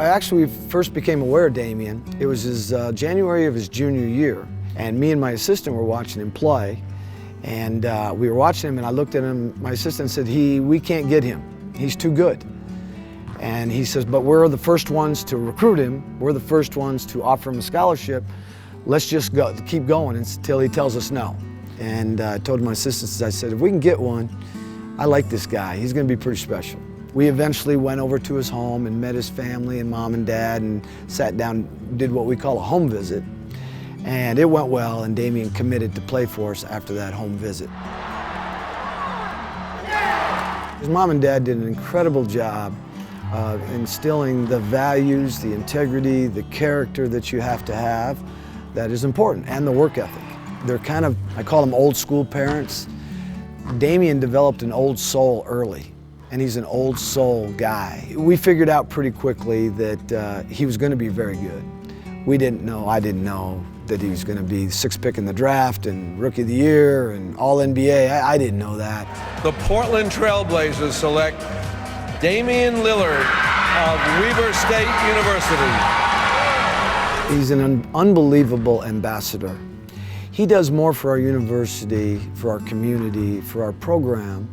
I actually first became aware of Damian. It was January of his junior year, and me and my assistant were watching him play. And we were watching him, and I looked at him, my assistant said, we can't get him. He's too good. And he says, but we're the first ones to recruit him. We're the first ones to offer him a scholarship. Let's just keep going until he tells us no. And I told my assistants, I said, if we can get one, I like this guy. He's going to be pretty special. We eventually went over to his home and met his family and mom and dad and sat down, did what we call a home visit. And it went well, and Damian committed to play for us after that home visit. His mom and dad did an incredible job of instilling the values, the integrity, the character that you have to have that is important, and the work ethic. They're kind of, I call them old school parents. Damian developed an old soul early, and he's an old soul guy. We figured out pretty quickly that he was going to be very good. I didn't know that he was going to be 6th pick in the draft and Rookie of the Year and All-NBA. I didn't know that. The Portland Trail Blazers select Damian Lillard of Weber State University. He's an unbelievable ambassador. He does more for our university, for our community, for our program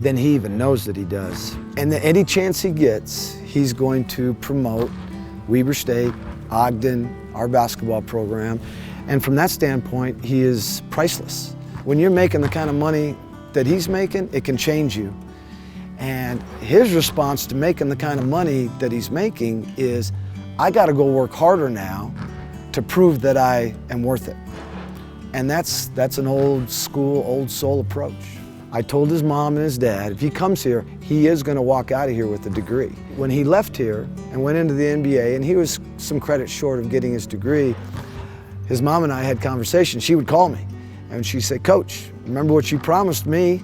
than he even knows that he does. And any chance he gets, he's going to promote Weber State, Ogden, our basketball program, and from that standpoint, he is priceless. When you're making the kind of money that he's making, it can change you. And his response to making the kind of money that he's making is, I got to go work harder now to prove that I am worth it. And that's an old school, old soul approach. I told his mom and his dad, if he comes here, he is going to walk out of here with a degree. When he left here and went into the NBA, and he was some credit short of getting his degree, his mom and I had conversations. She would call me, and she'd say, Coach, remember what you promised me,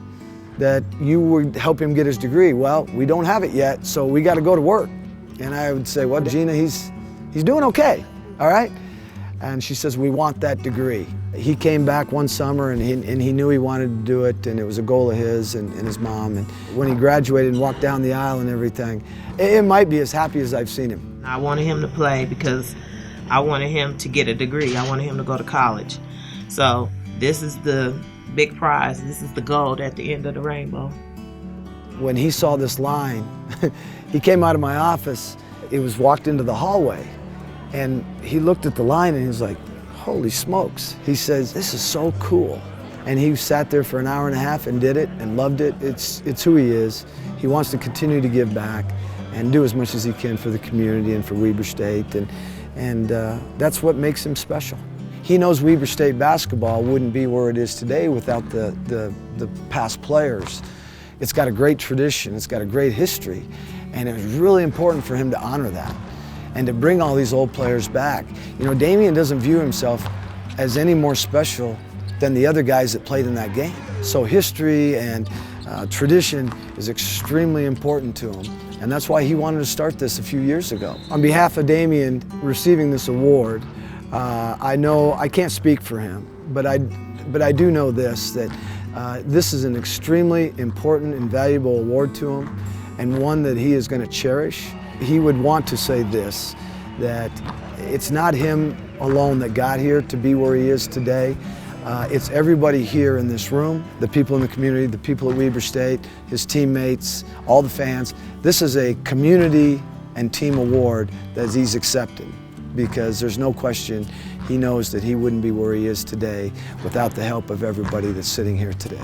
that you would help him get his degree? Well, we don't have it yet, so we got to go to work. And I would say, well, Gina, he's doing okay, all right? And she says, we want that degree. He came back one summer, and he knew he wanted to do it, and it was a goal of his and his mom. And when he graduated and walked down the aisle and everything, it might be as happy as I've seen him. I wanted him to play because I wanted him to get a degree. I wanted him to go to college. So this is the big prize. This is the gold at the end of the rainbow. When he saw this line, he came out of my office. It was walked into the hallway, and he looked at the line and he was like, holy smokes. He says, this is so cool. And he sat there for an hour and a half and did it and loved it. It's who he is. He wants to continue to give back and do as much as he can for the community and for Weber State, and that's what makes him special. He knows Weber State basketball wouldn't be where it is today without the past players. It's got a great tradition, it's got a great history, and it was really important for him to honor that and to bring all these old players back. You know, Damian doesn't view himself as any more special than the other guys that played in that game. So history and tradition is extremely important to him, and that's why he wanted to start this a few years ago. On behalf of Damian receiving this award, I know I can't speak for him, but I do know this, that this is an extremely important and valuable award to him, and one that he is going to cherish. He would want to say this, that it's not him alone that got here to be where he is today. It's everybody here in this room, the people in the community, the people at Weber State, his teammates, all the fans. This is a community and team award that he's accepted, because there's no question he knows that he wouldn't be where he is today without the help of everybody that's sitting here today.